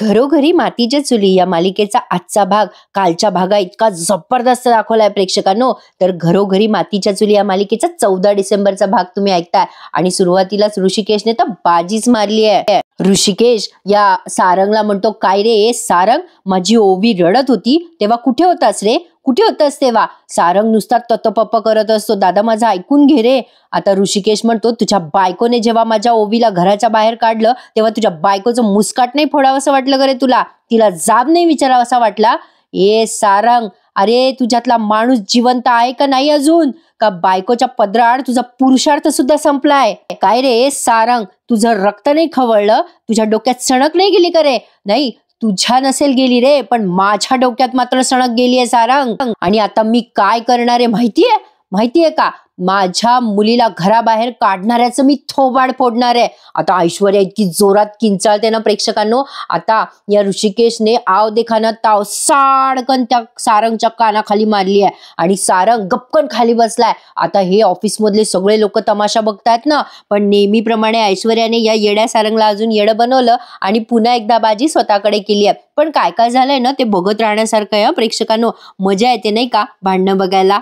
घरोघरी मातीच्या चुली या मालिकेचा आजचा भाग कालच्या भागा इतका जबरदस्त दाखवलाय प्रेक्षकांनो. तर घरोघरी मातीच्या चुली या मालिकेचा 14 डिसेंबरचा भाग तुम्ही ऐकताय आणि सुरुवातीलाच ऋषिकेशने तर बाजीच मारली आहे. ऋषिकेश या सारंगला म्हणतो, काय रे सारंग, माझी ओवी रडत होती तेव्हा कुठे होतास रे, कुठे होतास तेव्हा? सारंग नुसता ततपप्प करत असतो, दादा माझं ऐकून घे रे. आता ऋषिकेश म्हणतो, तुझ्या बायकोने जेव्हा माझ्या ओवीला घराच्या बाहेर काढलं तेव्हा तुझ्या बायकोचं मुस्काट नाही फोडावंसं वाटलं का रे तुला? तिला जाब नाही विचारावासा वाटला? ए सारंग, अरे तुझ्यातला माणूस जिवंत आहे का नाही अजून? का बायकोच्या पदराआड तुझा पुरुषार्थ सुद्धा संपलाय? काय रे सारंग, तुझं रक्त नाही खवळलं? तुझ्या डोक्यात सणक नाही गेली का रे? नाही, तुझ्या नसेल गेली रे, पण माझ्या डोक्यात मात्र सणक गेलीये सारंग. आणि आता मी काय करणार आहे माहितीये का? माझ्या मुलीला घराबाहेर काढणाऱ्याचं मी थोबाड फोडणार आहे. आता ऐश्वर्या इतकी जोरात किंचाळते ना प्रेक्षकांनो. आता या ऋषिकेशने आव देखाना ताव साडकन त्या सारंगच्या कानाखाली मारली आहे आणि सारंग गपकन खाली बसलाय. आता हे ऑफिस मधले सगळे लोक तमाशा बघतायत ना, पण नेहमीप्रमाणे ऐश्वर्याने या येड्या सारंगला अजून येडं बनवलं आणि पुन्हा एकदा बाजी स्वतःकडे केली आहे. पण काय काय झालंय ना ते बघत राहण्यासारखं आहे प्रेक्षकांनो. मजा येते नाही का भांडणं बघायला?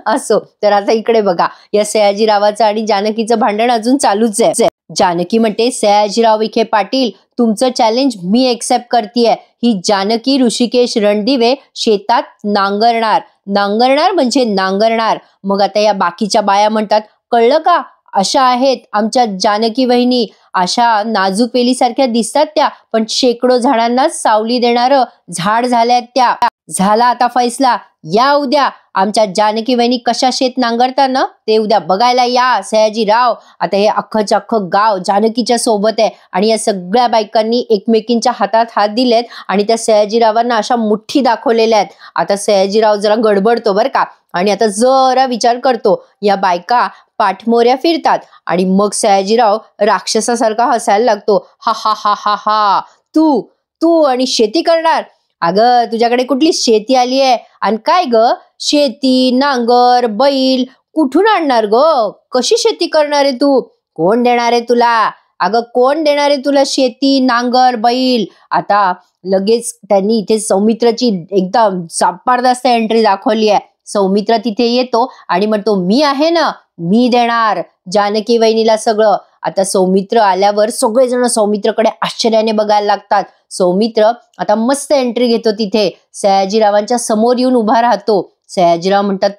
असो, तर आता इकडे बघा, या सयाजीरावाचं आणि जानकीचं भांडण अजून चालूच आहे. जानकी म्हणते, सयाजीराव विखे पाटील, तुमचं चॅलेंज मी एक्सेप्ट करतेय. ही जानकी ऋषिकेश रणदिवे शेतात नांगरणार म्हणजे नांगरणार. मग आता या बाकीच्या बाया म्हणतात, कळलं का, अशा आहेत आमच्या जानकी वहिनी, अशा नाजूक वेलीसारख्या दिसतात त्या, पण शेकडो झाडांना सावली देणारं झाड झाल्यात त्या. झाला आता फैसला, या उद्या आमच्या जानकी वहिनी कशा शेत नांगरताना ते उद्या बघायला या सयाजीराव. आता हे अख्खंच अख्खं गाव जानकीच्या सोबत आहे आणि या सगळ्या बायकांनी एकमेकींच्या हातात हात दिलेत आणि त्या सयाजीरावांना अशा मुठ्ठी दाखवलेल्या आहेत. आता सयाजीराव जरा गडबडतो बरं का आणि आता जरा विचार करतो. या बायका पाठमोऱ्या फिरतात आणि मग सयाजीराव राक्षसासारखा हसायला लागतो. हा हा हा हा हा, तू आणि शेती करणार? अगं तुझ्याकडे कुठली शेती आली आहे? आणि काय ग, शेती नांगर बैल कुठून आणणार ग? कशी शेती करणार आहे तू? कोण देणार आहे तुला? अगं कोण देणार आहे तुला शेती नांगर बैल? आता लगेच त्यांनी इथे सौमित्रची एकदम जबरदस्त एंट्री दाखवली आहे. सौमित्र तिथे येतो आणि म्हणतो, मी आहे ना, मी देणार जानकी वहिनीला सगळं. आता सौमित्र आल्यावर सगळेजण सौमित्रकडे आश्चर्याने बघायला लागतात. सौमित्र आता मस्त एंट्री घेतो तिथे, सयाजीरावांच्या समोर येऊन उभा राहतो. सयाजीराव म्हणतात,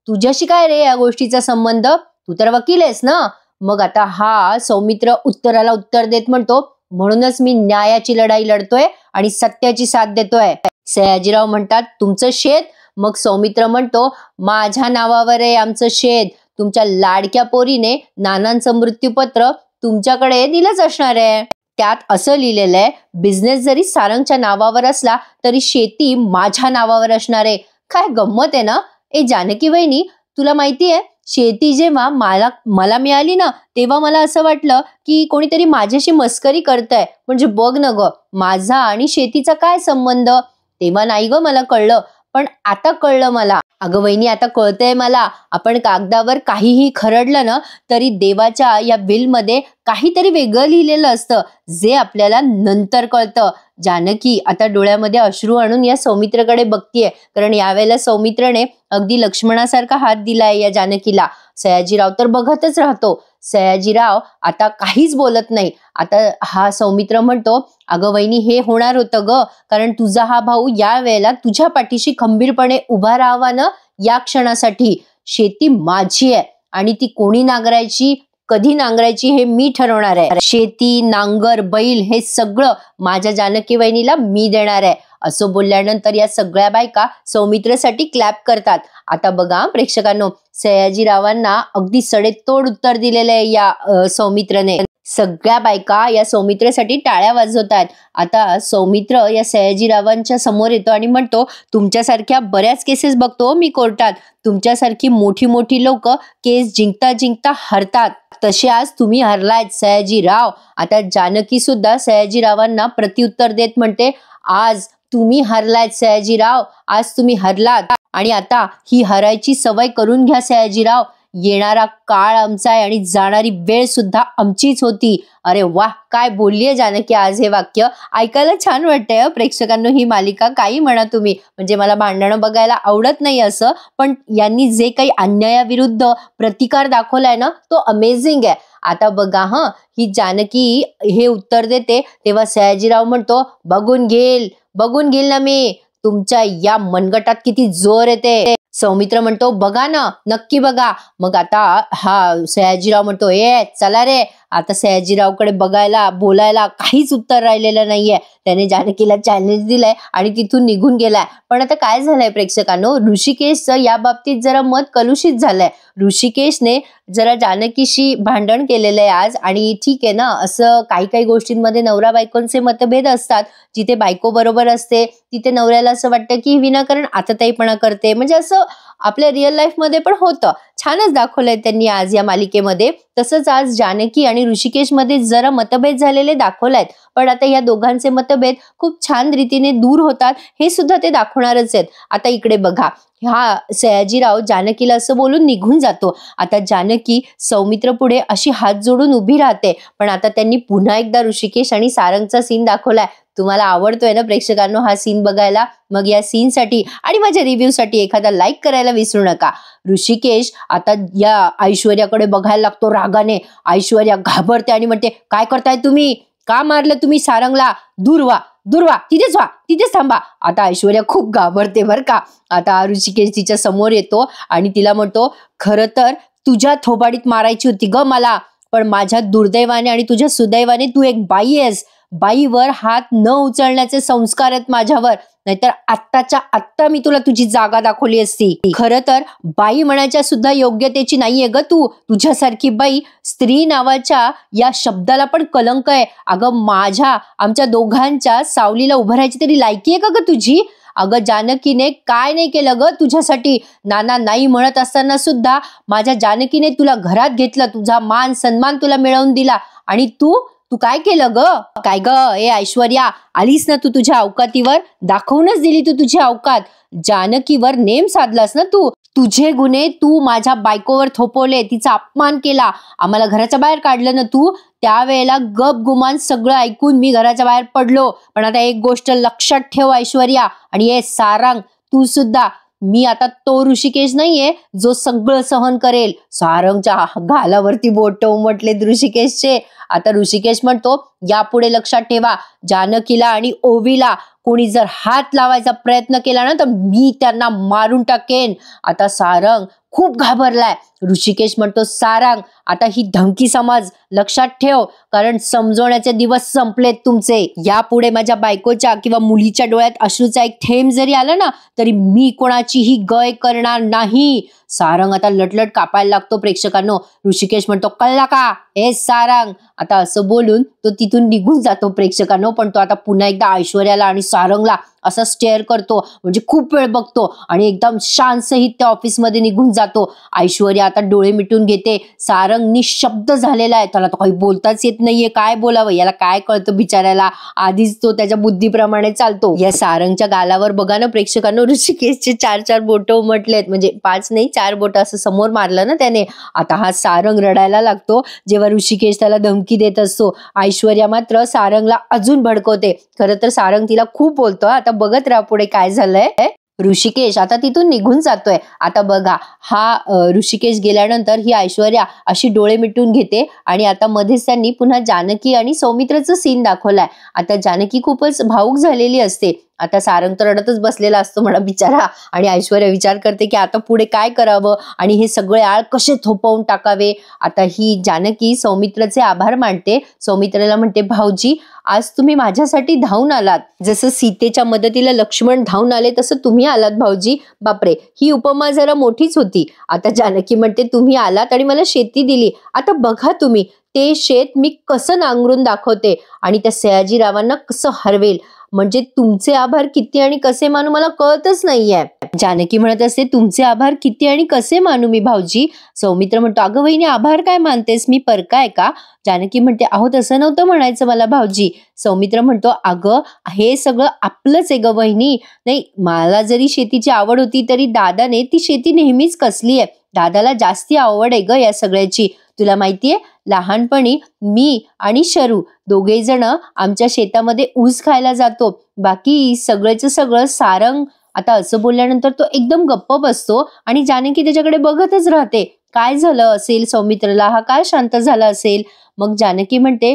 तुझ्याशी काय रे या गोष्टीचा संबंध? तू तर वकील आहेस ना? मग आता हा सौमित्र उत्तराला उत्तर देत म्हणतो, म्हणूनच मी न्यायाची लढाई लढतोय आणि सत्याची साथ देतोय. सयाजीराव म्हणतात, तुमचं शेत? मग सौमित्र म्हणतो, माझ्या नावावर आहे आमचं शेत. तुमच्या लाडक्या पोरीने नानांचं मृत्यूपत्र तुमच्याकडे दिलंच असणार आहे. त्यात असं लिहिलेलं आहे, बिझनेस जरी सारंगच्या नावावर असला तरी शेती माझ्या नावावर असणार आहे. काय गंमत आहे ना? ए जानकी वहिनी, तुला माहितीये, शेती जेव्हा मला मिळाली ना तेव्हा मला असं वाटलं की कोणीतरी माझ्याशी मस्करी करतंय. म्हणजे बघ ना ग, माझा आणि शेतीचा काय संबंध? तेव्हा नाही ग मला कळलं, पण आता कळलं मला. अगं वहिनी, आता कळतंय मला. आपण कागदावर काहीही खरडलं ना तरी देवाच्या या विलमध्ये काहीतरी वेगळं लिहिलेलं असतं, जे आपल्याला नंतर कळतं. जानकी आता डोळ्यामध्ये अश्रू आणून या सौमित्रकडे बघतीये, कारण यावेळेला सौमित्रने अगदी लक्ष्मणासारखा हात दिलाय या जानकीला. सयाजीराव तर बघतच राहतो. सयाजीराव आता काहीच बोलत नाही. आता हा सौमित्र म्हणतो, अगं वहिनी, हे होणार होतं ग, कारण तुझा हा भाऊ या वेळेला तुझ्या पाठीशी खंबीरपणे उभा राहावा ना या क्षणासाठी. शेती माझी आहे आणि ती कोणी नांगरायची, कधी नांगरायची हे मी ठरवणार आहे. शेती नांगर बैल हे सगळं माझ्या जानकी वहिनीला मी देणार आहे. असं बोलल्यानंतर या सगळ्या बायका सौमित्रसाठी क्लॅप करतात. आता बघा प्रेक्षकांनो, सयाजीरावांना अगदी सडेतोड उत्तर दिलेलं आहे या सौमित्रने. सगळ्या बायका या सौमित्रसाठी टाळ्या वाजवतात. आता सौमित्र या सयाजीरावांच्या समोर येतो आणि म्हणतो, तुमच्यासारख्या बऱ्याच केसेस बघतो मी कोर्टात. तुमच्यासारखी मोठी लोक केस जिंकता हरतात, तसे आज तुम्ही हरलायत सयाजीराव. आता जानकी सुद्धा सयाजीरावांना प्रत्युत्तर देत म्हणते, आज तुम्ही हरलायत सयाजीराव, आज तुम्ही हरलात आणि आता ही हरायची सवय करून घ्या सयाजीराव. येणारा काळ आमचा आहे आणि जाणारी वेळ सुद्धा आमचीच होती. अरे वा, काय बोललीये जानकी आज हे वाक्य. ऐकायला छान वाटतंय प्रेक्षकांनो ही मालिका. काही म्हणा तुम्ही, म्हणजे मला भांडणं बघायला आवडत नाही असं, पण यांनी जे काही अन्यायाविरुद्ध प्रतिकार दाखवलाय ना तो अमेझिंग आहे. आता बघा ही जानकी हे उत्तर देते तेव्हा सयाजीराव म्हणतो, बघून घेईल ना मी तुमच्या या मनगटात किती जोर येते. सौमित्र म्हणतो, बघा ना, नक्की बघा. मग आता हा सयाजीराव म्हणतो, चला रे. आता सयाजीरावकडे बघायला बोलायला काहीच उत्तर राहिलेलं नाहीये. त्याने जानकीला चॅलेंज दिलंय आणि तिथून निघून गेलाय. पण आता काय झालंय प्रेक्षकांनो, ऋषिकेशचं या बाबतीत जरा मत कलुषित झालंय. ऋषिकेशने जरा जानकीशी भांडण केलेलं आहे आज. आणि ठीक आहे ना, असं काही काही गोष्टींमध्ये नवरा बायकोंचे मतभेद असतात. जिथे बायको बरोबर असते तिथे नवऱ्याला असं वाटतं की विनाकारण आतताईपणा करते. म्हणजे असं आपल्या रिअल लाईफ मध्ये पण होतं. छानच दाखवलंय त्यांनी आज या मालिकेमध्ये. तसंच आज जानकी आणि ऋषिकेश मध्ये जरा मतभेद झालेले दाखवलायत. पण आता या दोघांचे मतभेद खूप छान रीतीने दूर होतात हे सुद्धा ते दाखवणारच आहेत. आता इकडे बघा, हा सयाजीराव जानकीला असं बोलून निघून जातो. आता जानकी सौमित्र पुढे अशी हात जोडून उभी राहते. पण आता त्यांनी पुन्हा एकदा ऋषिकेश आणि सारंगचा सीन दाखवलाय. तुम्हाला आवडतोय ना प्रेक्षकांनो हा सीन बघायला? मग या सीनसाठी आणि माझ्या रिव्ह्यूसाठी एखादा लाईक करायला विसरू नका. ऋषिकेश आता या ऐश्वर्याकडे बघायला लागतो रागाने. ऐश्वर्या घाबरते आणि म्हणते, काय करताय तुम्ही? का मारलं तुम्ही सारंगला? दूर व्हा, तिथेच थांबा. आता ऐश्वर्या खूप घाबरते बर का. आता ऋषिकेश तिच्या समोर येतो आणि तिला म्हणतो, खरं तर तुझ्या थोबाडीत मारायची होती ग मला, पण माझ्या दुर्दैवाने आणि तुझ्या सुदैवाने तू एक बाई आहेस. बाईवर हात न उचलण्याचे संस्कार आहेत माझ्यावर, नाहीतर आत्ताच्या आत्ता मी तुला तुझी जागा दाखवली असती. खरं तर बाई म्हणायच्या सुद्धा योग्यतेची नाहीये ग तू. तुझ्यासारखी बाई, स्त्री नावाच्या या शब्दाला पण कलंक आहे. अगं आमच्या दोघांच्या सावलीला उभं राहायची तरी लायकी आहे का ग तुझी? अगं जानकीने काय नाही केलं ग तुझ्यासाठी. नाना नाही म्हणत असताना सुद्धा माझ्या जानकीने तुला घरात घेतलं, तुझा मान सन्मान तुला मिळवून दिला. आणि तू काय केलं ग? काय ग ऐश्वर्या, आलीस ना तू तुझ्या अवकातीवर? दाखवूनच दिली तू तुझी अवकात. जानकीवर नेम साधलास ना तू. तुझे गुन्हे तू माझ्या बायकोवर थोपवले, तिचा अपमान केला, आम्हाला घराच्या बाहेर काढलं ना तू. त्यावेळेला गप गुमान सगळं ऐकून मी घराच्या बाहेर पडलो. पण आता एक गोष्ट लक्षात ठेव ऐश्वर्या आणि सारंग, तू सुद्धा. मी आता तो ऋषिकेश नाहीये जो सगळं सहन करेल. सारंगच्या गालावरती बोट उमटलेत ऋषिकेशचे. आता ऋषिकेश म्हणतो, यापुढे लक्षात ठेवा, जानकीला आणि ओवीला कोणी जर हात लावायचा प्रयत्न केला ना तर मी त्यांना मारून टाकेन. आता सारंग खूप घाबरलाय. ऋषिकेश म्हणतो, सारंग आता ही धमकी समज, लक्षात ठेव, कारण समजवण्याचे दिवस संपलेत तुमचे. यापुढे माझ्या बायकोच्या किंवा मुलीच्या डोळ्यात अश्रूचा एक थेंब जरी आला ना तरी मी कोणाचीही गय करणार नाही. सारंग आता लटलट कापायला लागतो प्रेक्षकांनो. ऋषिकेश म्हणतो, कळला का सारंग? आता असं बोलून तो तिथून निघून जातो प्रेक्षकांनो. पण तो आता पुन्हा एकदा ऐश्वर्याला आणि सारंगला असा स्टेअर करतो, म्हणजे खूप वेळ बघतो आणि एकदम शांतसहित त्या ऑफिसमध्ये निघून जातो. ऐश्वर्या आता डोळे मिटून घेते. सारंग निशब्द झालेला आहे, त्याला तो काही बोलताच येत नाहीये. काय बोलावं, याला काय कळतं बिचाऱ्याला? आधीच तो त्याच्या बुद्धीप्रमाणे चालतो. या सारंगच्या गालावर बघा ना प्रेक्षकांनो, ऋषिकेशचे 4 बोट उमटलेत. म्हणजे 5 नाही 4 बोट असं समोर मारलं ना त्याने. आता हा सारंग रडायला लागतो जेव्हा ऋषिकेश त्याला धमकी देत असतो. ऐश्वर्या मात्र सारंगला अजून भडकवते. खरं तर सारंग तिला खूप बोलतो. आता बघत राहा पुढे काय झालंय. ऋषिकेश आता तिथून निघून जातोय. आता बघा, हा ऋषिकेश गेल्यानंतर ही ऐश्वर्या अशी डोळे मिटून घेते आणि आता मध्येच त्यांनी पुन्हा जानकी आणि सौमित्रचं सीन दाखवलाय. आता जानकी खूपच भावुक झालेली असते. आता सारंग तर रडतच बसलेला असतो म्हणा बिचारा. आणि ऐश्वर्या विचार करते की आता पुढे काय करावं आणि हे सगळे आळ कसे थोपवून टाकावे. आता ही जानकी सौमित्रचे आभार मानते. सौमित्रला म्हणते, भाऊजी आज तुम्ही माझ्यासाठी धावून आलात. जसं सीतेच्या मदतीला लक्ष्मण धावून आले तसं तुम्ही आलात भाऊजी. बापरे, ही उपमा जरा मोठीच होती. आता जानकी म्हणते, तुम्ही आलात आणि मला शेती दिली. आता बघा तुम्ही, ते शेत मी कसं नांगरून दाखवते आणि त्या सयाजीरावांना कसं हरवेल. म्हणजे तुमचे आभार किती आणि कसे मानू मला कळतच नाहीये. जानकी म्हणत असते, तुमचे आभार किती आणि कसे मानू मी भाऊजी? सौमित्र म्हणतो, अगं वहिनी आभार काय मानतेस, मी परकाय का? जानकी म्हणते, अहो तसं नव्हतं म्हणायचं मला भाऊजी. सौमित्र म्हणतो, अगं हे सगळं आपलंच आहे ग वहिनी. नाही, मला जरी शेतीची आवड होती तरी दादाने ती शेती नेहमीच कसली आहे. दादाला जास्ती आवड आहे ग या सगळ्याची. तुला माहितीये, लहानपणी मी आणि शरू दोघे जण आमच्या शेतामध्ये ऊस खायला जातो. बाकी सगळ्याचं सगळं सारंग आता असं बोलल्यानंतर तो एकदम गप्प बसतो आणि जानकी त्याच्याकडे बघतच राहते. काय झालं असेल सौमित्रला, हा काय शांत झाला असेल. मग जानकी म्हणते,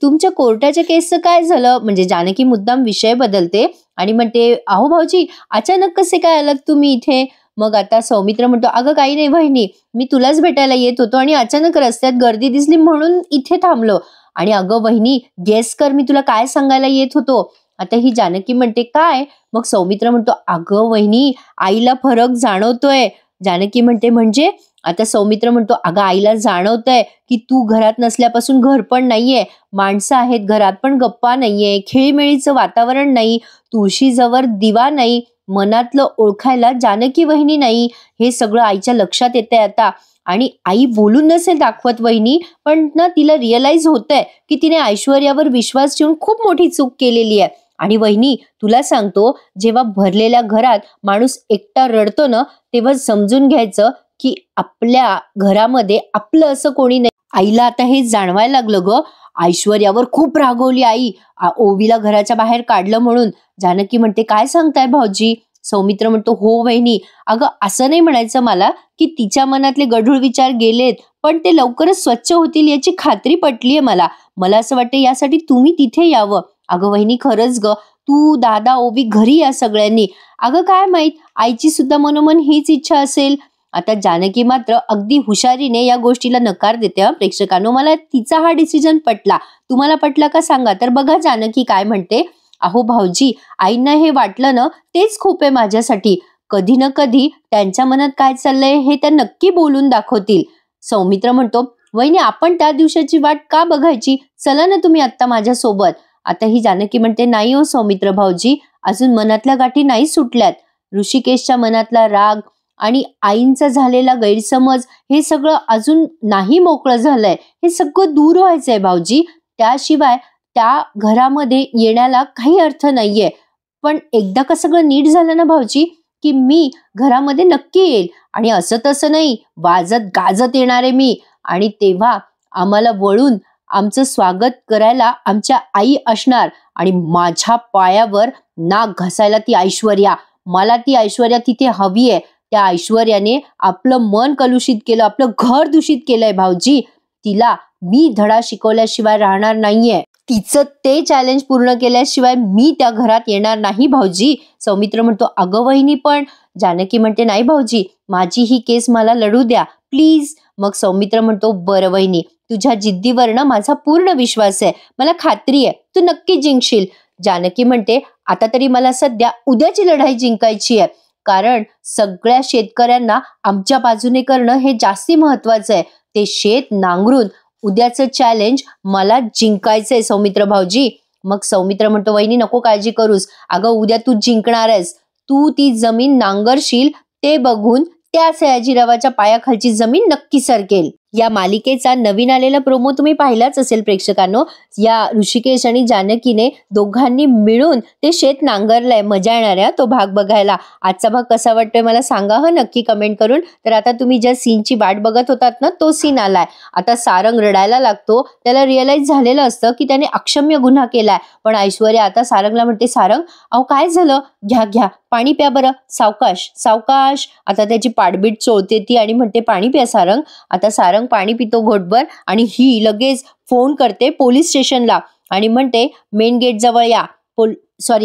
तुमच्या कोर्टाच्या केसचं काय झालं. म्हणजे जानकी मुद्दाम विषय बदलते आणि म्हणते, अहो भाऊजी, अचानक कसे काय आलात तुम्ही इथे. मग आता सौमित्र म्हणतो, अगं काही नाही वहिनी, मी तुलाच भेटायला येत होतो आणि अचानक रस्त्यात गर्दी दिसली म्हणून इथे थांबलो. आणि अगं वहिनी, गेस कर मी तुला काय सांगायला येत होतो. आता ही जानकी म्हणते, काय. मग सौमित्र म्हणतो, अगं वहिनी, आईला फरक जाणवतोय. जानकी म्हणते, म्हणजे. आता सौमित्र म्हणतो, अगं आईला जाणवतंय की तू घरात नसल्यापासून घर पण नाहीये, माणसं आहेत घरात पण गप्पा नाहीये, खेळीमेळीचं वातावरण नाही, तुळशीजवळ दिवा नाही, मनातलं ओळखायला जानकी वहिनी नाही. हे सगळं आईच्या लक्षात येतंय आता. आणि आई बोलून नसेल दाखवत वहिनी, पण ना तिला रिअलाइज होतंय की तिने ऐश्वर्यावर विश्वास ठेवून खूप मोठी चूक केलेली आहे. आणि वहिनी, तुला सांगतो, जेव्हा भरलेल्या घरात माणूस एकटा रडतो ना, तेव्हा समजून घ्यायचं की आपल्या घरामध्ये आपलं असं कोणी नाही. आईला आता हे जाणवायला लागलं ग. ऐश्वर्यावर खूप रागवली आई, ओवीला घराच्या बाहेर काढलं म्हणून. जानकी म्हणते, काय सांगताय भाऊजी. सौमित्र म्हणतो, हो वहिनी, अगं असं नाही म्हणायचं मला की तिच्या मनातले गढूळ विचार गेलेत, पण ते लवकरच स्वच्छ होतील याची खात्री पटलीये मला. मला असं वाटतं यासाठी तुम्ही तिथे यावं. अगं वहिनी, खरंच ग, तू दादा ओवी घरी या सगळ्यांनी. अगं काय माहित, आईची सुद्धा मनोमन हीच इच्छा असेल. आता जानकी मात्र अगदी हुशारीने या गोष्टीला नकार देते. प्रेक्षकांनो, मला तिचा हा डिसिजन पटला. तुम्हाला पटला का सांगा. तर बघा जानकी काय म्हणते, अहो भाऊजी, आईंना हे वाटलं ना, तेच खूप आहे माझ्यासाठी. कधी ना कधी त्यांच्या मनात काय चाललंय हे त्या नक्की बोलून दाखवतील. सौमित्र म्हणतो, वहिनी, आपण त्या दिवसाची वाट का बघायची, चला ना तुम्ही आत्ता माझ्या सोबत. आता ही जानकी म्हणते, नाही हो सौमित्र भाऊजी, अजून मनातल्या गाठी नाही सुटल्यात. ऋषिकेशच्या मनातला राग आणि आईंचा झालेला गैरसमज हे सगळं अजून नाही मोकळं झालंय. हे सगळं दूर व्हायचंय भाऊजी. त्याशिवाय त्या घरामध्ये येण्याला काही अर्थ नाहीये. पण एकदा का सगळं नीट झालं ना भाऊजी, की मी घरामध्ये नक्की येईल. आणि असं तसं नाही, वाजत गाजत येणारे मी. आणि तेव्हा आम्हाला वळून आमचं स्वागत करायला आमच्या आई असणार. आणि माझ्या पायावर नाक घासायला ती ऐश्वर्या. मला ती ऐश्वर्या तिथे हवी आहे. त्या ऐश्वर्याने आपलं मन कलुषित केलं, आपलं घर दूषित केलंय भाऊजी. तिला मी धडा शिकवल्याशिवाय राहणार नाहीये. तिचं ते चॅलेंज पूर्ण केल्याशिवाय मी त्या घरात येणार नाही भाऊजी. सौमित्र म्हणतो, अगं वहिनी पण. जानकी म्हणते, नाही भाऊजी, माझी ही केस मला लढू द्या प्लीज. मग सौमित्र म्हणतो, बरं वहिनी, तुझ्या जिद्दीवर ना माझा पूर्ण विश्वास आहे, मला खात्री आहे तू नक्की जिंकशील. जानकी म्हणते, आता तरी मला सध्या उद्याची लढाई जिंकायची आहे, कारण सगळ्या शेतकऱ्यांना आमच्या बाजूने करणं हे जास्ती महत्वाचं आहे. ते शेत नांगरून उद्याचं चॅलेंज मला जिंकायचंय सौमित्र भाऊजी. मग सौमित्र म्हणतो, वहिनी नको काळजी करूस, अगं उद्या तू जिंकणार आहेस. तू ती जमीन नांगरशील ते बघून त्या सयाजीरावाच्या पायाखालची जमीन नक्की सरकेल. या मालिकेचा नवीन आलेला प्रोमो तुम्ही पाहिलाच असेल प्रेक्षकांनो. या ऋषिकेश आणि जानकीने दोघांनी मिळून ते शेत नांगरलंय. मजा येणार आहे तो भाग बघायला. आजचा भाग कसा वाटतोय मला सांगा नक्की कमेंट करून. तर आता तुम्ही ज्या सीनची वाट बघत होतात ना, तो सीन आलाय. आता सारंग रडायला लागतो. त्याला रिअलाइज झालेलं असतं की त्याने अक्षम्य गुन्हा केलाय. पण ऐश्वर्या आता सारंगला म्हणते, सारंग अहो काय झालं, घ्या घ्या पाणी प्या बरं, सावकाश सावकाश. आता त्याची पाठबीट चोळते ती आणि म्हणते, पाणी प्या सारंग. आता सारंग पाणी पितो घोटभर आणि ही लगेच फोन करते पोलीस स्टेशनला आणि म्हणते मेन गेट जवळ या.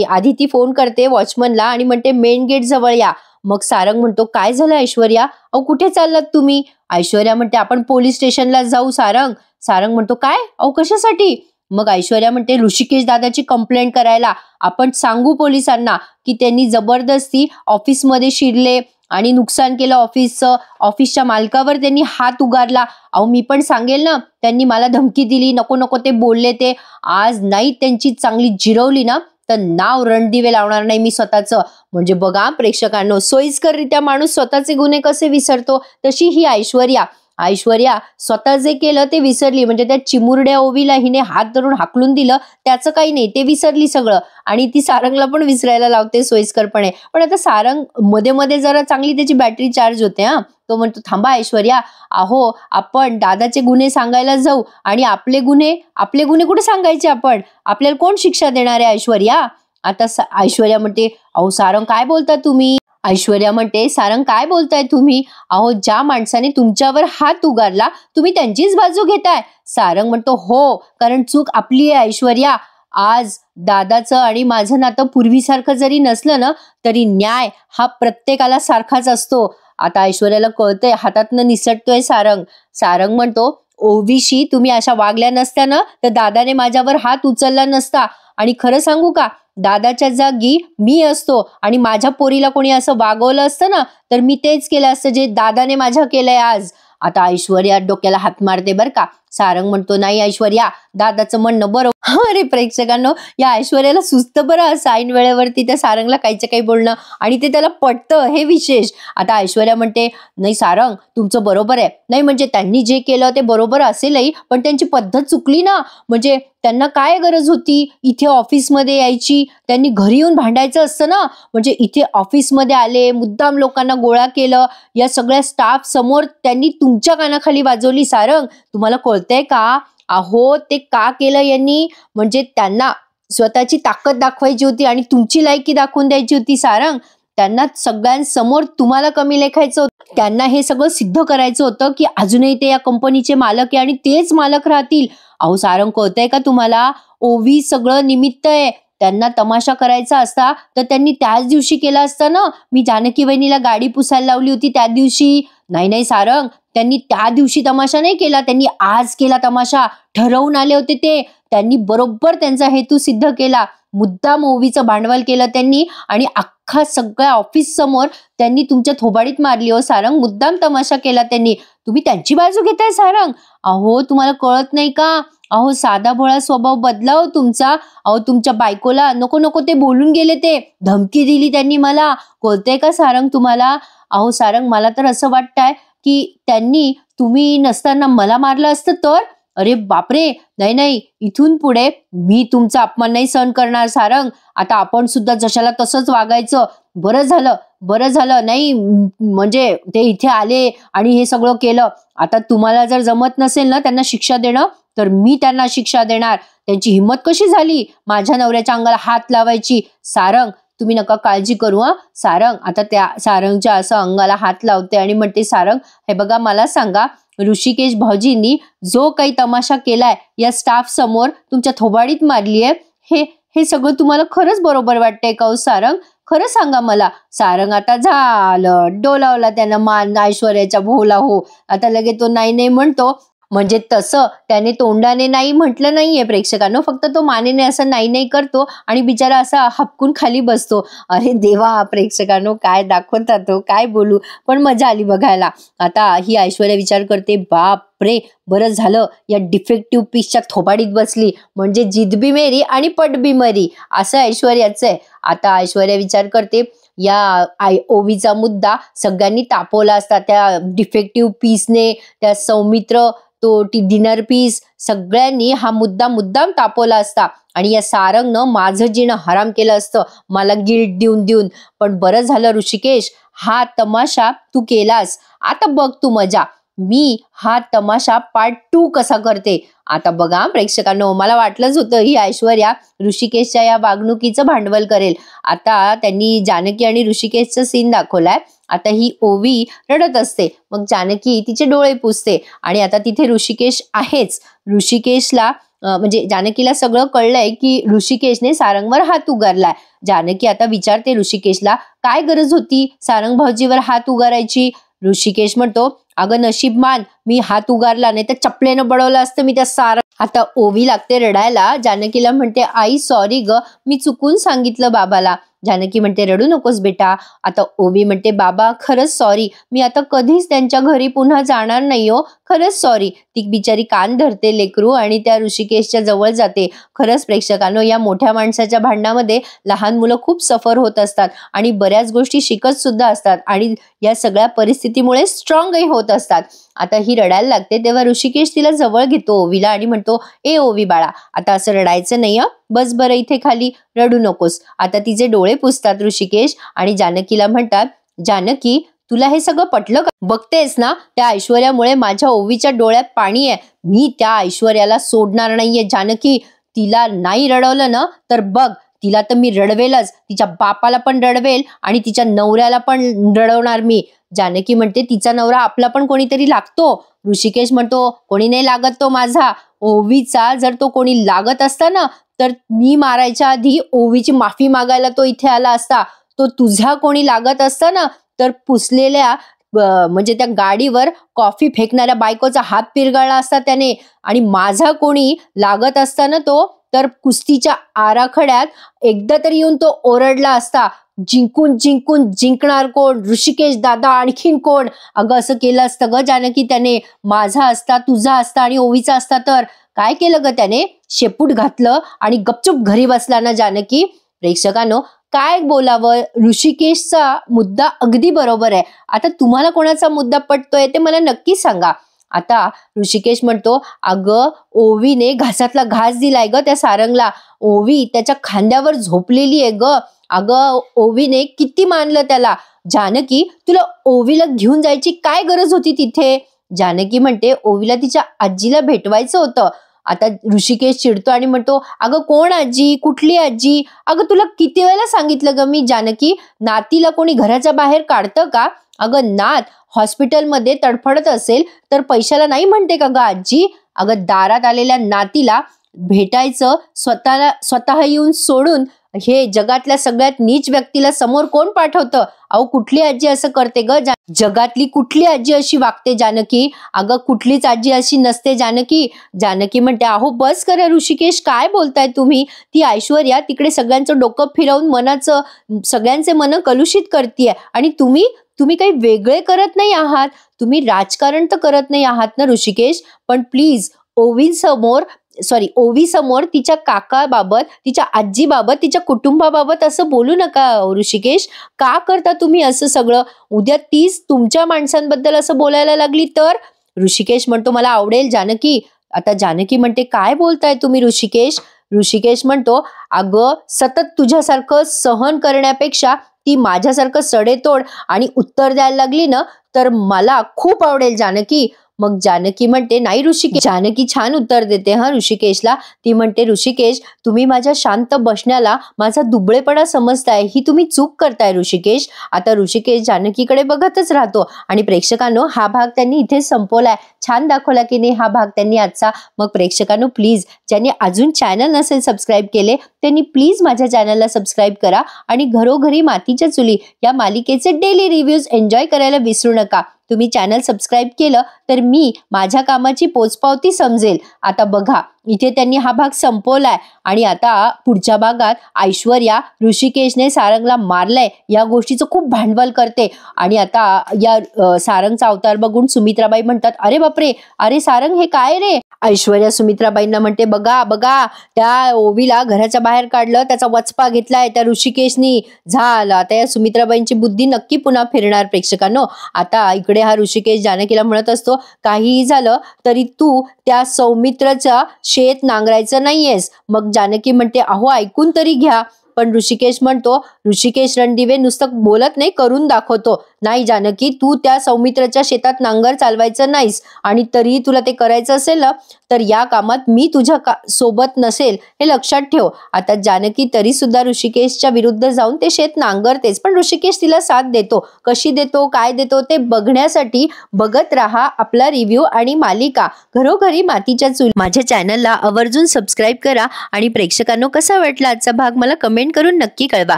आधी ती फोन करते वॉचमनला आणि म्हणते मेन गेट जवळ या. मग सारंग म्हणतो, काय झालं ऐश्वर्या, अहो कुठे चाललात तुम्ही. ऐश्वर्या म्हणते, आपण पोलीस स्टेशनला जाऊ सारंग. सारंग म्हणतो, काय, अहो कशासाठी. मग ऐश्वर्या म्हणते, ऋषिकेश दादाची कंप्लेंट करायला. आपण सांगू पोलिसांना की त्यांनी जबरदस्ती ऑफिसमध्ये शिरले आणि नुकसान केलं ऑफिसचं, ऑफिसच्या मालकावर त्यांनी हात उगारला. अहो मी पण सांगेल ना, त्यांनी मला धमकी दिली, नको नको ते बोलले, ते आज नाही त्यांची चांगली जिरवली ना तर नाव रणदिवे लावणार नाही मी स्वतःचं. म्हणजे बघा प्रेक्षकांनो, सोयीस्कररित्या माणूस स्वतःचे गुन्हे कसे विसरतो, तशी ही ऐश्वर्या ऐश्वर्या स्वतः जे केलं ते विसरली, म्हणजे त्या चिमुरड्या ओवीला हिने हात धरून हाकलून दिलं त्याचं काही नाही, ते विसरली सगळं आणि ती सारंगला पण विसरायला लावते सोयीस्करपणे. पण आता सारंग मध्ये मध्ये जरा चांगली त्याची बॅटरी चार्ज होते. तो म्हणतो, थांबा ऐश्वर्या, अहो आपण दादाचे गुन्हे सांगायला जाऊ आणि आपले गुन्हे कुठे सांगायचे, आपण आपल्याला कोण शिक्षा देणार आहे ऐश्वर्या? आता ऐश्वर्या म्हणते, अहो सारंग काय बोलता तुम्ही? ऐश्वर्या म्हणते, सारंग काय बोलताय तुम्ही? अहो ज्या माणसाने तुमच्यावर हात उगारला तुम्ही त्यांचीच बाजू घेताय. सारंग म्हणतो, हो, कारण चूक आपली आहे ऐश्वर्या. आज दादाचं आणि माझं नातं पूर्वीसारखं जरी नसलं ना तरी न्याय हा प्रत्येकाला सारखाच असतो. आता ऐश्वर्याला कळतंय, हातातनं निसटतोय सारंग. सारंग म्हणतो, ओवीशी तुम्ही अशा वागल्या नसत्या ना तर दादाने माझ्यावर हात उचलला नसता. आणि खरं सांगू का, दादाच्या जागी मी असतो आणि माझ्या पोरीला कोणी असं वागवलं असतं ना तर मी तेच केलं असतं जे दादाने माझ्या केलंय आज. आता ऐश्वर्या डोक्याला हात मारते बरं का. सारंग म्हणतो, नाही ऐश्वर्या, दादाचं म्हणणं बरोबर. अरे प्रेक्षकांनो, या ऐश्वर्याला सुचतं बरं असं ऐन वेळेवरती त्या सारंगला काहीचं काही बोलणं आणि ते त्याला पटतं, हे विशेष. आता ऐश्वर्या म्हणते, नाही सारंग तुमचं बरोबर आहे. नाही म्हणजे त्यांनी जे केलं ते बरोबर असेलही, पण त्यांची पद्धत चुकली ना. म्हणजे त्यांना काय गरज होती इथे ऑफिसमध्ये यायची? त्यांनी घरी येऊन भांडायचं असतं ना. म्हणजे इथे ऑफिसमध्ये आले, मुद्दाम लोकांना गोळा केलं, या सगळ्या स्टाफ समोर त्यांनी तुमच्या कानाखाली वाजवली. सारंग तुम्हाला कळतंय का? अहो ते का केलं यांनी? म्हणजे त्यांना स्वतःची ताकद दाखवायची होती आणि तुमची लायकी दाखवून द्यायची होती. सारंग त्यांना सगळ्यांसमोर तुम्हाला कमी लेखायचं होतं. त्यांना हे सगळं सिद्ध करायचं होतं की अजूनही ते या कंपनीचे मालक आहे आणि तेच मालक राहतील. अहो सारंग कळतंय का तुम्हाला? ओवी सगळं निमित्त आहे. त्यांना तमाशा करायचा असता तर त्यांनी त्याच दिवशी केला असता ना. मी जानकी वहिनीला गाडी पुसायला लावली होती त्या दिवशी. नाही सारंग, त्यांनी त्या दिवशी तमाशा नाही केला, त्यांनी आज केला तमाशा. ठरवून आले होते ते. त्यांनी बरोबर त्यांचा हेतू सिद्ध केला. मुद्दाम ओवीचं भांडवल केलं त्यांनी आणि अख्खा सगळ्या ऑफिस समोर त्यांनी तुमच्या थोबाडीत मारली. हो सारंग, मुद्दाम तमाशा केला त्यांनी. तुम्ही त्यांची बाजू घेताय सारंग? अहो तुम्हाला कळत नाही का? अहो साधा भोळा स्वभाव बदलाव तुमचा. अहो तुमच्या बायकोला नको ते बोलून गेले, ते धमकी दिली त्यांनी मला. कळतंय का सारंग तुम्हाला? अहो सारंग, मला तर असं वाटतंय की त्यांनी तुम्ही नसताना मला मारलं असतं तर. अरे बापरे, नाही, इथून पुढे मी तुमचा अपमान नाही सहन करणार सारंग. आता आपण सुद्धा जशाला तसंच वागायचं. बरं झालं नाही म्हणजे ते इथे आले आणि हे सगळं केलं. आता तुम्हाला जर जमत नसेल ना त्यांना शिक्षा देणं तर मी त्यांना शिक्षा देणार. त्यांची हिंमत कशी झाली माझ्या नवऱ्याच्या अंगाला हात लावायची? सारंग तुम्ही नका काळजी करू. सारंग आता त्या सारंगच्या असं अंगाला हात लावते आणि म्हणते, सारंग हे बघा, मला सांगा, ऋषिकेश भाऊजींनी जो काही तमाशा केलाय या स्टाफ समोर, तुमच्या थोबाडीत मारलीये, हे सगळं तुम्हाला खरंच बरोबर वाटतंय का हो सारंग? खरं सांगा मला. सारंग आता झालं, डोलावला त्यानं मान ऐश्वर्याच्या भोवला. हो आता लगेच तो नाही म्हणतो. म्हणजे तसं त्याने तोंडाने नाही म्हटलं नाहीये प्रेक्षकांनो, फक्त तो मानेने असं नाही करतो आणि बिचारा असा हपकून खाली बसतो. अरे देवा प्रेक्षकांनो, काय दाखवतात तो, काय बोलू, पण मजा आली बघायला. आता ही ऐश्वर्या विचार करते, बाप रे, बरं झालं या डिफेक्टिव्ह पीसच्या थोबाडीत बसली, म्हणजे जिद बी मेरी आणि पट बी मरी, असं ऐश्वर्याचं आहे. आता ऐश्वर्या विचार करते, या ओवीचा मुद्दा सगळ्यांनी तापवला असता, त्या डिफेक्टिव्ह पीसने, त्या सौमित्र तो डिनर पीस, सगळ्यांनी हा मुद्दाम तापवला असता आणि या सारंगनं माझं जीणं हराम केलं असतं मला गिल्ट देऊन. पण बरं झालं ऋषिकेश, हा तमाशा तू केलास. आता बघ तू मजा, मी हा तमाशा पार्ट 2 कसा करते. आता बघा प्रेक्षकांनो, मला वाटलंच होतं ही ऐश्वर्या ऋषिकेशच्या या वागणुकीचं भांडवल करेल. आता त्यांनी जानकी आणि ऋषिकेशचं सीन दाखवलाय. आता ही ओवी रडत असते, मग जानकी तिचे डोळे पुसते आणि आता तिथे ऋषिकेश आहेच. ऋषिकेशला म्हणजे जानकीला सगळं कळलंय की ऋषिकेशने सारंगवर हात उगारलाय. जानकी आता विचारते ऋषिकेशला, काय गरज होती सारंग भाऊजीवर हात उगारायची? ऋषिकेश म्हणतो, अगं नशीबमान मी हात उगारला, नाही तर चपलेनं बडवलं असतं मी त्या सारंग. आता ओवी लागते रडायला. जानकीला म्हणते, आई सॉरी ग, मी चुकून सांगितलं बाबाला. जानकी म्हणते, रडू नकोस बेटा. आता ओवी म्हणते, बाबा खरंच सॉरी, मी आता कधीच त्यांच्या घरी पुन्हा जाणार नाही हो, खरंच सॉरी. ती बिचारी कान धरते लेकरू आणि त्या ऋषिकेशच्या जवळ जाते. खरंच प्रेक्षकांनो, या मोठ्या माणसाच्या भांडणामध्ये लहान मुलं खूप सफर होत असतात आणि बऱ्याच गोष्टी शिकत सुद्धा असतात आणि या सगळ्या परिस्थितीमुळे स्ट्रॉंगही होत असतात. आता ही रडायला लागते तेव्हा ऋषिकेश तिला जवळ घेतो ओवीला आणि म्हणतो, ए ओवी बाळा, आता असं रडायचं नाही, बस बरं इथे खाली, रडू नकोस. आता तिचे डोळे पुसतात ऋषिकेश आणि जानकीला म्हणतात, जानकी तुला हे सगळं पटलं का? बघतेस ना, त्या ऐश्वर्यामुळे माझ्या ओवीच्या डोळ्यात पाणी आहे. मी त्या ऐश्वर्याला सोडणार नाहीये जानकी. तिला नाही रडवलं ना तर बघ, तिला तर मी रडवेलच, तिच्या बापाला पण रडवेल आणि तिच्या नवऱ्याला पण रडवणार मी. जानकी म्हणते, तिचा नवरा आपला पण कोणीतरी लागतो. ऋषिकेश म्हणतो, कोणी नाही लागत तो माझा. ओवीचा जर तो कोणी लागत असता ना तर मी मारायच्या आधी ओवीची माफी मागायला तो इथे आला असता. तो तुझा कोणी लागत असता ना तर पुसलेल्या म्हणजे त्या गाडीवर कॉफी फेकणाऱ्या बायकोचा हात पिरगाळला असता त्याने. आणि माझा कोणी लागत असता ना तो तर कुस्तीच्या आराखड्यात एकदा तरी येऊन तो ओरडला असता, जिंकून जिंकून जिंकणार कोण, ऋषिकेश दादा, आणखीन कोण. अगं असं केलं असतं ग जानकी त्याने. माझा असता, तुझा असता आणि ओवीचा असता तर. काय केलं ग त्याने? शेपूट घातलं आणि गपचूप घरी बसला ना जानकी. प्रेक्षकांनो, काय बोलावं, ऋषिकेशचा मुद्दा अगदी बरोबर आहे. आता तुम्हाला कोणाचा मुद्दा पटतोय ते मला नक्की सांगा. आता ऋषिकेश म्हणतो, अगं ओवीने घासातला घास दिलाय ग त्या सारंगला. ओवी त्याच्या खांद्यावर झोपलेली आहे ग. अगं ओवीने किती मानलं त्याला. जानकी तुला ओवीला घेऊन जायची काय गरज होती तिथे? जानकी म्हणते, ओवीला तिच्या आजीला भेटवायचं होतं. आता ऋषिकेश चिडतो आणि म्हणतो, अगं कोण आजी, कुठली आजी? अगं तुला किती वेळेला सांगितलं ग मी जानकी, नातीला कोणी घराच्या बाहेर काढतं का? अगं नात हॉस्पिटलमध्ये तडफडत असेल तर पैशाला नाही म्हणते का ग आजी? अगं दारात आलेल्या नातीला भेटायचं स्वतः येऊन सोडून हे जगातल्या सगळ्यात नीच व्यक्तीला समोर कोण पाठवतं? अहो कुठली आजी असं करते ग? जगातली कुठली आजी अशी वागते जानकी? अगं कुठलीच आजी अशी नसते जानकी. जानकी म्हणते, अहो बस करा ऋषिकेश, काय बोलताय तुम्ही? ती ऐश्वर्या तिकडे सगळ्यांचं डोकं फिरवून सगळ्यांचे मन कलुषित करतीये आणि तुम्ही काही वेगळे करत नाही आहात. तुम्ही राजकारण तर करत नाही आहात ना ऋषिकेश. पण प्लीज ओवी समोर तिच्या काकाबाबत, तिच्या आजीबाबत, तिच्या कुटुंबाबाबत असं बोलू नका ऋषिकेश. का करता तुम्ही असं सगळं? उद्या तीच तुमच्या माणसांबद्दल असं बोलायला लागली तर? ऋषिकेश म्हणतो, मला आवडेल जानकी. आता जानकी म्हणते, काय बोलताय तुम्ही ऋषिकेश? ऋषिकेश म्हणतो, अगं सतत तुझ्यासारखं सहन करण्यापेक्षा ती माझ्यासारखं सडेतोड आणि उत्तर द्यायला लागली ना तर मला खूप आवडेल जानकी. मग जानकी म्हणते, नाही ऋषिकेश. जानकी छान उत्तर देते ऋषिकेशला. ती म्हणते, ऋषिकेश तुम्ही माझ्या शांत बसण्याला माझा दुबळेपणा समजताय, ही तुम्ही चूक करताय ऋषिकेश. आता ऋषिकेश जानकीकडे बघतच राहतो आणि प्रेक्षकांनो, हा भाग त्यांनी इथे संपवलाय. छान दाखवला की नाही हा भाग त्यांनी आजचा. मग प्रेक्षकांनो, प्लीज ज्यांनी अजून चॅनल नसेल सबस्क्राईब केले त्यांनी प्लीज माझ्या चॅनलला सबस्क्राईब करा आणि घरोघरी मातीच्या चुली या मालिकेचे डेली रिव्ह्यूज एन्जॉय करायला विसरू नका. तुम्ही चॅनल सबस्क्राईब केलं तर मी माझ्या कामाची पोचपावती समजेल. आता बघा, इथे त्यांनी हा भाग संपवलाय आणि आता पुढच्या भागात ऐश्वर्या ऋषिकेशने सारंगला मारलंय या गोष्टीचं खूप भांडवल करते आणि आता या सारंगचा अवतार बघून सुमित्राबाई म्हणतात, अरे बापरे, अरे सारंग हे काय रे? ऐश्वर्या सुमित्राबाईंना म्हणते, बघा बघा, त्या ओवीला घराच्या बाहेर काढलं, त्याचा वचपा घेतलाय त्या ऋषिकेशनी. झालं आता या सुमित्राबाईंची बुद्धी नक्की पुन्हा फिरणार प्रेक्षकांनो. आता इकडे हा ऋषिकेश जानकीला म्हणत असतो, काहीही झालं तरी तू त्या सौमित्रचा शेत नांगरायचं नाहीयेस. मग जानकी म्हणते, अहो ऐकून तरी घ्या. पण ऋषिकेश म्हणतो, ऋषिकेश रणदिवे नुसतं बोलत नाही, करून दाखवतो. नाही जानकी, तू त्या सौमित्राच्या शेतात नांगर चालवायचं नाहीस आणि तरीही तुला ते करायचं असेल ना तर या कामात मी तुझ्या सोबत नसेल हे लक्षात ठेव. आता जानकी तरी सुद्धा ऋषिकेशच्या विरुद्ध जाऊन ते शेत नांगरतेच, पण ऋषिकेश तिला साथ देतो. कशी देतो, काय देतो ते बघण्यासाठी बघत राहा आपला रिव्ह्यू आणि मालिका घरोघरी मातीच्या चुली. माझ्या चॅनलला आवर्जून सबस्क्राईब करा आणि प्रेक्षकांनो, कसा वाटला आजचा भाग मला कमेंट करून नक्की कळवा.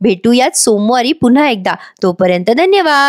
भेटूयात सोमवारी पुन्हा एकदा. तोपर्यंत धन्यवाद.